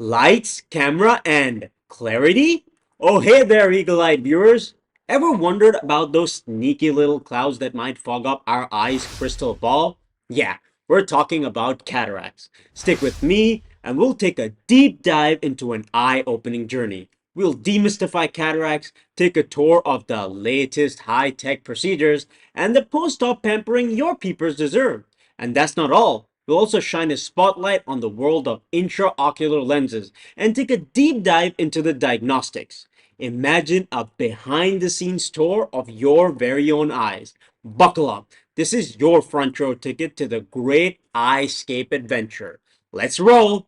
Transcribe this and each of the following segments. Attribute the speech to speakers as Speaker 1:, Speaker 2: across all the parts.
Speaker 1: Lights, camera, and clarity? Oh, hey there, eagle-eyed viewers. Ever wondered about those sneaky little clouds that might fog up our eyes' crystal ball? Yeah, we're talking about cataracts. Stick with me, and we'll take a deep dive into an eye-opening journey. We'll demystify cataracts, take a tour of the latest high-tech procedures, and the post-op pampering your peepers deserve. And that's not all. We'll also shine a spotlight on the world of intraocular lenses and take a deep dive into the diagnostics. Imagine a behind-the-scenes tour of your very own eyes. Buckle up. This is your front row ticket to the great eyescape adventure. Let's roll!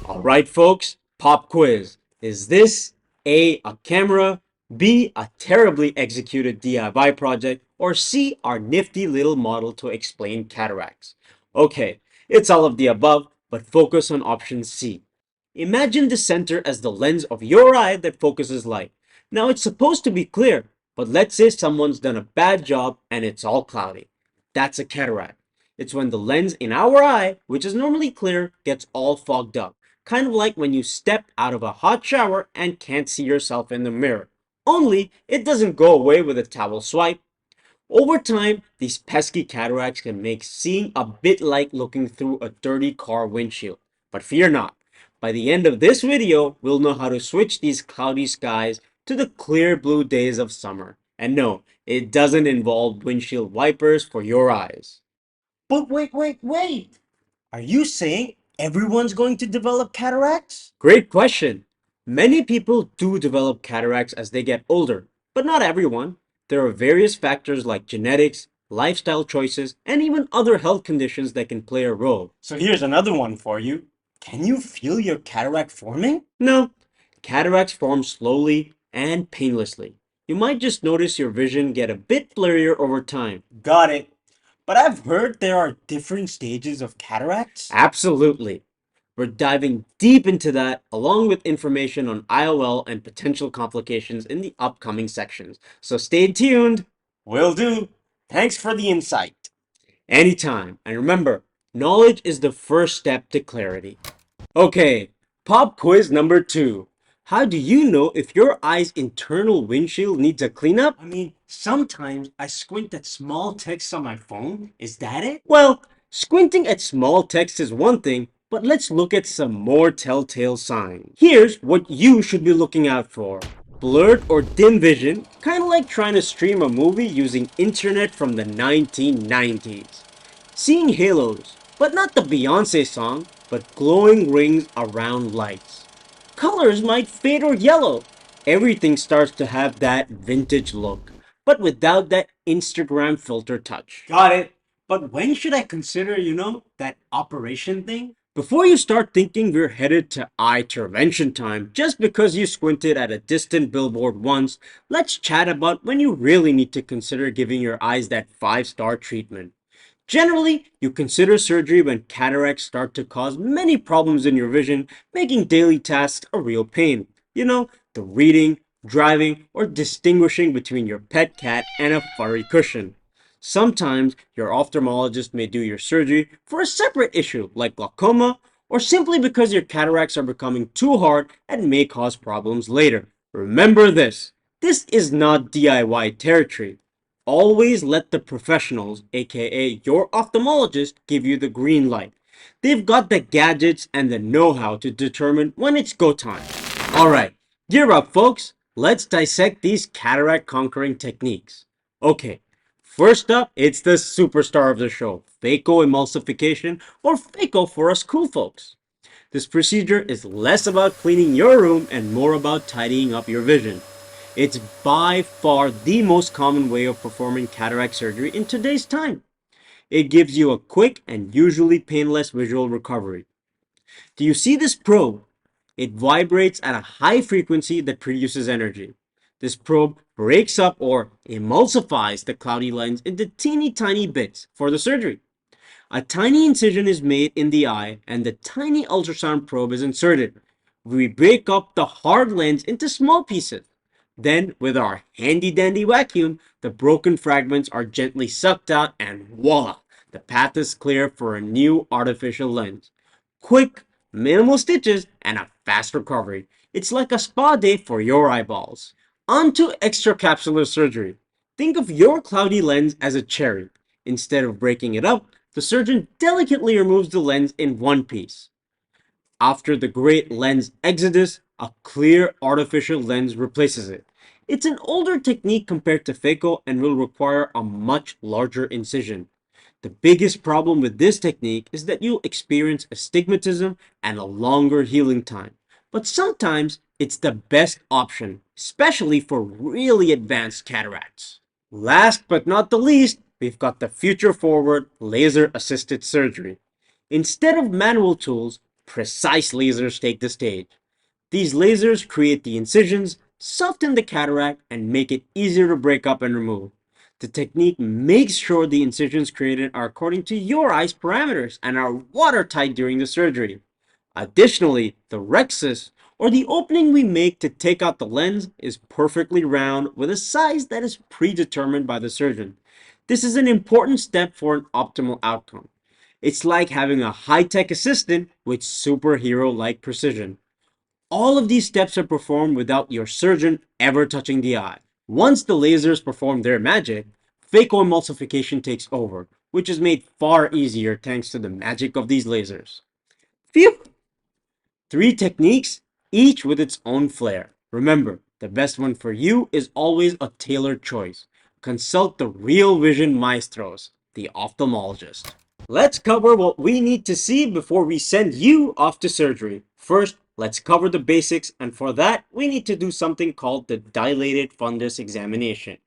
Speaker 1: Alright folks, pop quiz. Is this A camera, B, a terribly executed DIY project, or C, our nifty little model to explain cataracts? Okay, it's all of the above, but focus on option C. Imagine the center as the lens of your eye that focuses light. Now it's supposed to be clear, but let's say someone's done a bad job and it's all cloudy. That's a cataract. It's when the lens in our eye, which is normally clear, gets all fogged up. Kind of like when you step out of a hot shower and can't see yourself in the mirror. Only, it doesn't go away with a towel swipe. Over time, these pesky cataracts can make seeing a bit like looking through a dirty car windshield. But fear not. By the end of this video, we'll know how to switch these cloudy skies to the clear blue days of summer. And no, it doesn't involve windshield wipers for your eyes.
Speaker 2: But wait. Are you saying everyone's going to develop cataracts?
Speaker 1: Great question. Many people do develop cataracts as they get older, but not everyone. There are various factors like genetics, lifestyle choices, and even other health conditions that can play a role.
Speaker 2: So here's another one for you. Can you feel your cataract forming?
Speaker 1: No, cataracts form slowly and painlessly. You might just notice your vision get a bit blurrier over time.
Speaker 2: Got it. But I've heard there are different stages of cataracts.
Speaker 1: Absolutely. We're diving deep into that, along with information on IOL and potential complications in the upcoming sections. So stay tuned.
Speaker 2: Will do. Thanks for the insight.
Speaker 1: Anytime. And remember, knowledge is the first step to clarity. Okay, pop quiz number 2. How do you know if your eye's internal windshield needs a cleanup?
Speaker 2: I mean, sometimes I squint at small text on my phone. Is that it?
Speaker 1: Well, squinting at small text is one thing, but let's look at some more telltale signs. Here's what you should be looking out for. Blurred or dim vision, kind of like trying to stream a movie using internet from the 1990s. Seeing halos, but not the Beyonce song, but glowing rings around lights. Colors might fade or yellow. Everything starts to have that vintage look, but without that Instagram filter touch.
Speaker 2: Got it. But when should I consider, that operation thing?
Speaker 1: Before you start thinking we're headed to eye intervention time just because you squinted at a distant billboard once, let's chat about when you really need to consider giving your eyes that 5-star treatment. Generally, you consider surgery when cataracts start to cause many problems in your vision, making daily tasks a real pain. The reading, driving, or distinguishing between your pet cat and a furry cushion. Sometimes your ophthalmologist may do your surgery for a separate issue like glaucoma, or simply because your cataracts are becoming too hard and may cause problems later. Remember this is not DIY territory. Always let the professionals, aka your ophthalmologist, give you the green light. They've got the gadgets and the know-how to determine when it's go time. Alright, gear up folks, let's dissect these cataract conquering techniques. Okay, first up, it's the superstar of the show, Phaco emulsification, or Phaco for us cool folks. This procedure is less about cleaning your room and more about tidying up your vision. It's by far the most common way of performing cataract surgery in today's time. It gives you a quick and usually painless visual recovery. Do you see this probe? It vibrates at a high frequency that produces energy. This probe breaks up or emulsifies the cloudy lens into teeny tiny bits for the surgery. A tiny incision is made in the eye and the tiny ultrasound probe is inserted. We break up the hard lens into small pieces. Then, with our handy dandy vacuum, the broken fragments are gently sucked out and voila! The path is clear for a new artificial lens. Quick, minimal stitches, and a fast recovery. It's like a spa day for your eyeballs. On to extracapsular surgery. Think of your cloudy lens as a cherry. Instead of breaking it up, the surgeon delicately removes the lens in one piece. After the great lens exodus, a clear artificial lens replaces it. It's an older technique compared to Phaco and will require a much larger incision. The biggest problem with this technique is that you'll experience astigmatism and a longer healing time. But sometimes it's the best option, especially for really advanced cataracts. Last but not the least, we've got the future-forward laser-assisted surgery. Instead of manual tools, precise lasers take the stage. These lasers create the incisions, soften the cataract, and make it easier to break up and remove. The technique makes sure the incisions created are according to your eye's parameters and are watertight during the surgery. Additionally, the rhexis, or the opening we make to take out the lens, is perfectly round with a size that is predetermined by the surgeon. This is an important step for an optimal outcome. It's like having a high-tech assistant with superhero-like precision. All of these steps are performed without your surgeon ever touching the eye. Once the lasers perform their magic, phacoemulsification takes over, which is made far easier thanks to the magic of these lasers. Phew! 3 techniques, each with its own flair. Remember, the best one for you is always a tailored choice. Consult the real vision maestros, the ophthalmologist. Let's cover what we need to see before we send you off to surgery. First, let's cover the basics, and for that, we need to do something called the dilated fundus examination.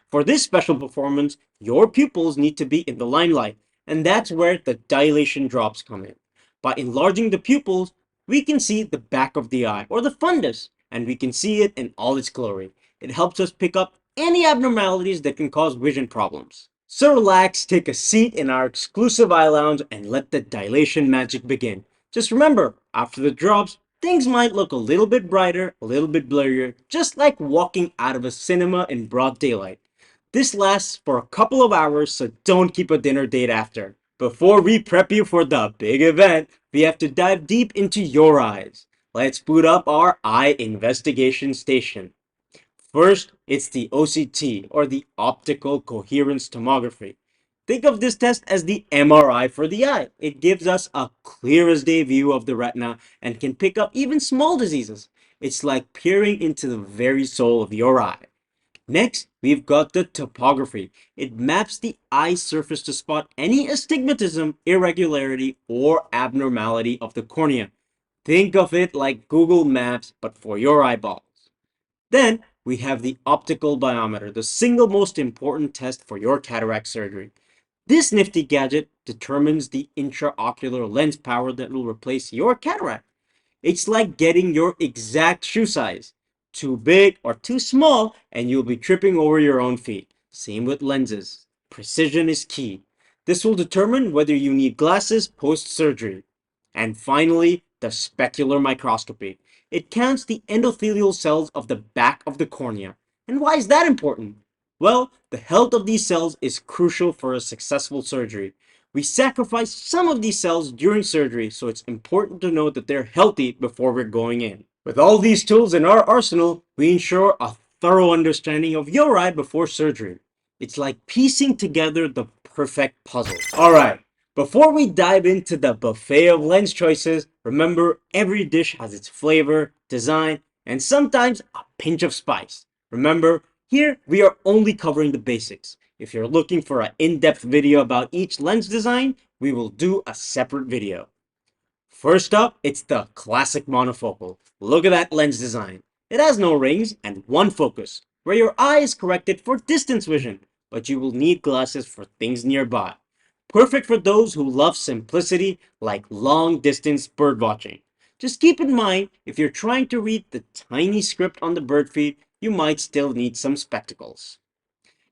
Speaker 1: For this special performance, your pupils need to be in the limelight, and that's where the dilation drops come in. By enlarging the pupils, we can see the back of the eye, or the fundus, and we can see it in all its glory. It helps us pick up any abnormalities that can cause vision problems. So relax, take a seat in our exclusive eye lounge, and let the dilation magic begin. Just remember, after the drops, things might look a little bit brighter, a little bit blurrier, just like walking out of a cinema in broad daylight. This lasts for a couple of hours, so don't keep a dinner date after. Before we prep you for the big event, we have to dive deep into your eyes. Let's boot up our eye investigation station. First, it's the OCT, or the optical coherence tomography. Think of this test as the MRI for the eye. It gives us a clear as day view of the retina and can pick up even small diseases. It's like peering into the very soul of your eye. Next, we've got the topography. It maps the eye surface to spot any astigmatism, irregularity, or abnormality of the cornea. Think of it like Google Maps, but for your eyeballs. Then, we have the optical biometer, the single most important test for your cataract surgery. This nifty gadget determines the intraocular lens power that will replace your cataract. It's like getting your exact shoe size. Too big or too small, and you'll be tripping over your own feet. Same with lenses. Precision is key. This will determine whether you need glasses post-surgery. And finally, the specular microscopy. It counts the endothelial cells of the back of the cornea. And why is that important? Well, the health of these cells is crucial for a successful surgery. We sacrifice some of these cells during surgery, so it's important to know that they're healthy before we're going in. With all these tools in our arsenal, we ensure a thorough understanding of your eye before surgery. It's like piecing together the perfect puzzle. Alright, before we dive into the buffet of lens choices, remember every dish has its flavor, design, and sometimes a pinch of spice. Remember, here we are only covering the basics. If you're looking for an in-depth video about each lens design, we will do a separate video. First up, it's the classic monofocal. Look at that lens design. It has no rings and one focus, where your eye is corrected for distance vision, but you will need glasses for things nearby. Perfect for those who love simplicity like long-distance bird watching. Just keep in mind, if you're trying to read the tiny script on the bird feed, you might still need some spectacles.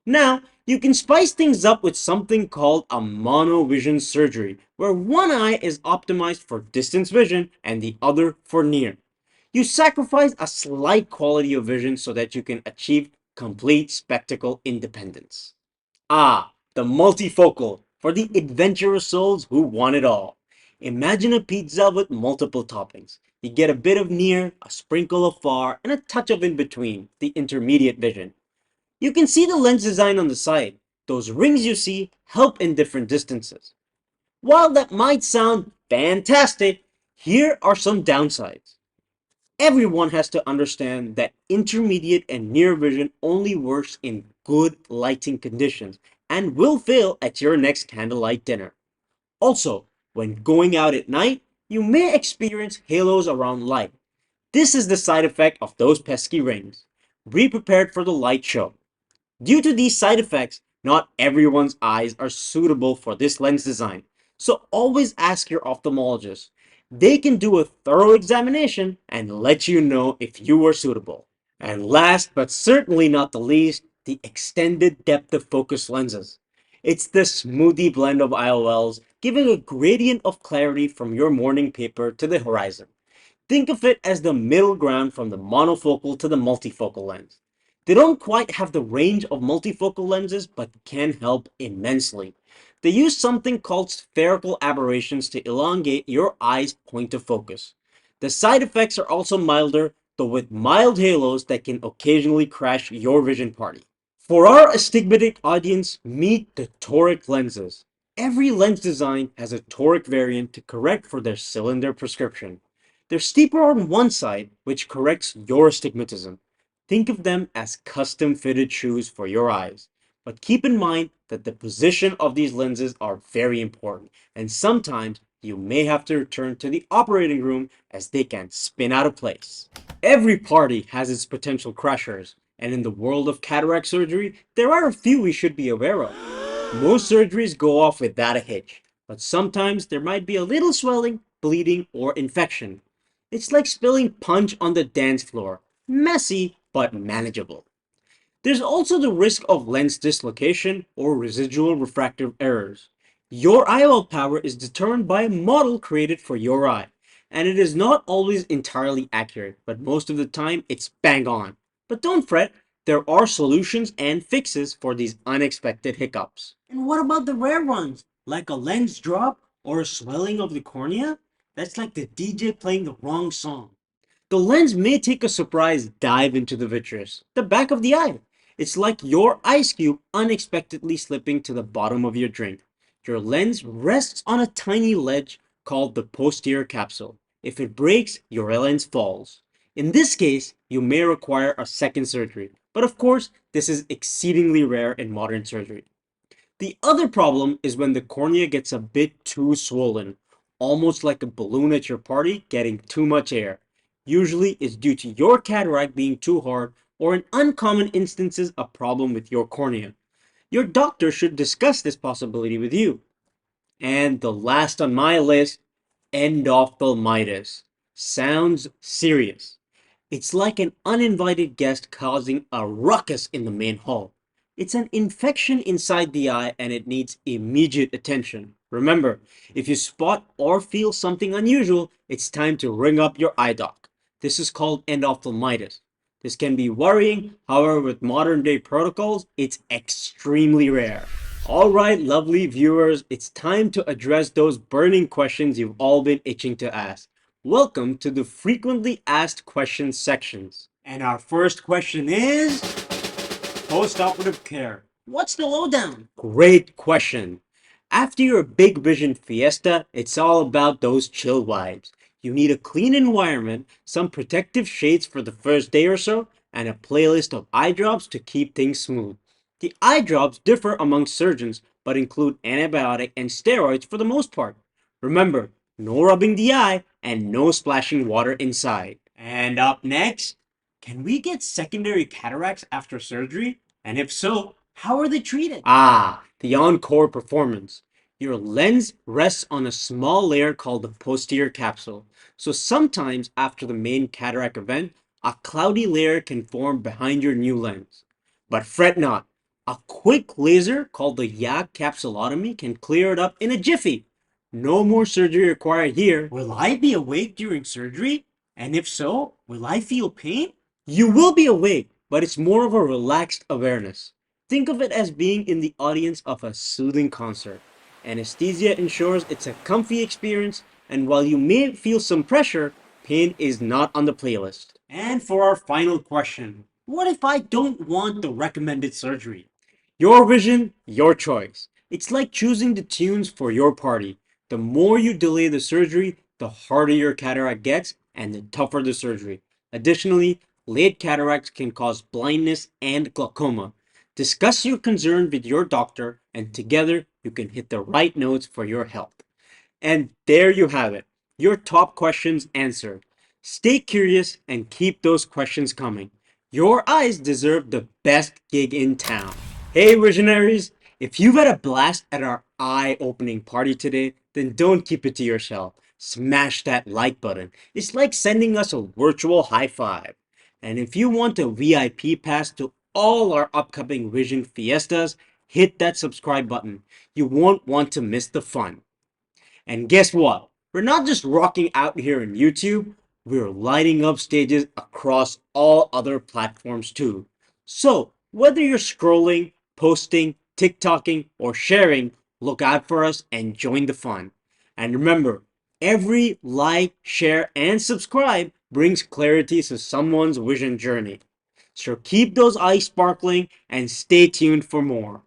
Speaker 1: Now, you can spice things up with something called a monovision surgery, where one eye is optimized for distance vision and the other for near. You sacrifice a slight quality of vision so that you can achieve complete spectacle independence. Ah, the multifocal. For the adventurous souls who want it all. Imagine a pizza with multiple toppings. You get a bit of near, a sprinkle of far, and a touch of in between, the intermediate vision. You can see the lens design on the side. Those rings you see help in different distances. While that might sound fantastic, here are some downsides. Everyone has to understand that intermediate and near vision only works in good lighting conditions and will fail at your next candlelight dinner. Also, when going out at night, you may experience halos around light. This is the side effect of those pesky rings. Be prepared for the light show. Due to these side effects, not everyone's eyes are suitable for this lens design, so always ask your ophthalmologist. They can do a thorough examination and let you know if you are suitable. And last but certainly not the least, the extended depth of focus lenses. It's the smoothie blend of IOLs, giving a gradient of clarity from your morning paper to the horizon. Think of it as the middle ground from the monofocal to the multifocal lens. They don't quite have the range of multifocal lenses, but can help immensely. They use something called spherical aberrations to elongate your eye's point of focus. The side effects are also milder, though with mild halos that can occasionally crash your vision party. For our astigmatic audience, meet the toric lenses. Every lens design has a toric variant to correct for their cylinder prescription. They're steeper on one side, which corrects your astigmatism. Think of them as custom fitted shoes for your eyes. But keep in mind that the position of these lenses are very important, and sometimes you may have to return to the operating room as they can spin out of place. Every party has its potential crashers, and in the world of cataract surgery, there are a few we should be aware of. Most surgeries go off without a hitch, but sometimes there might be a little swelling, bleeding, or infection. It's like spilling punch on the dance floor. Messy, but manageable. There's also the risk of lens dislocation or residual refractive errors. Your IOL power is determined by a model created for your eye, and it is not always entirely accurate, but most of the time it's bang on. But don't fret, there are solutions and fixes for these unexpected hiccups. And what about the rare ones, like a lens drop or a swelling of the cornea? That's like the DJ playing the wrong song. The lens may take a surprise dive into the vitreous, the back of the eye. It's like your ice cube unexpectedly slipping to the bottom of your drink. Your lens rests on a tiny ledge called the posterior capsule. If it breaks, your lens falls. In this case, you may require a second surgery, but of course, this is exceedingly rare in modern surgery. The other problem is when the cornea gets a bit too swollen, almost like a balloon at your party getting too much air. Usually it's due to your cataract being too hard or in uncommon instances a problem with your cornea. Your doctor should discuss this possibility with you. And the last on my list, endophthalmitis. Sounds serious. It's like an uninvited guest causing a ruckus in the main hall. It's an infection inside the eye and it needs immediate attention. Remember, if you spot or feel something unusual, it's time to ring up your eye doc. This is called endophthalmitis. This can be worrying, however, with modern day protocols, it's extremely rare. Alright, lovely viewers, it's time to address those burning questions you've all been itching to ask. Welcome to the frequently asked questions sections. And our first question is post-operative care. What's the lowdown? Great question. After your big vision fiesta, it's all about those chill vibes. You need a clean environment, some protective shades for the first day or so, and a playlist of eye drops to keep things smooth. The eye drops differ among surgeons, but include antibiotic and steroids for the most part. Remember, no rubbing the eye and no splashing water inside. And up next, can we get secondary cataracts after surgery? And if so, how are they treated? Ah, the encore performance. Your lens rests on a small layer called the posterior capsule. So sometimes after the main cataract event, a cloudy layer can form behind your new lens. But fret not. A quick laser called the YAG capsulotomy can clear it up in a jiffy. No more surgery required here. Will I be awake during surgery? And if so, will I feel pain? You will be awake, but it's more of a relaxed awareness. Think of it as being in the audience of a soothing concert. Anesthesia ensures it's a comfy experience, and while you may feel some pressure, pain is not on the playlist. And for our final question, what if I don't want the recommended surgery? Your vision, your choice. It's like choosing the tunes for your party. The more you delay the surgery, the harder your cataract gets and the tougher the surgery. Additionally, late cataracts can cause blindness and glaucoma. Discuss your concern with your doctor, and together you can hit the right notes for your health. And there you have it, your top questions answered. Stay curious and keep those questions coming. Your eyes deserve the best gig in town. Hey, visionaries! If you've had a blast at our eye opening party today, then don't keep it to yourself. Smash that like button. It's like sending us a virtual high five. And if you want a VIP pass to all our upcoming Vision Fiestas, hit that subscribe button. You won't want to miss the fun. And guess what? We're not just rocking out here on YouTube, we're lighting up stages across all other platforms too. So, whether you're scrolling, posting, TikToking, or sharing, look out for us and join the fun. And remember, every like, share, and subscribe brings clarity to someone's vision journey. So keep those eyes sparkling and stay tuned for more.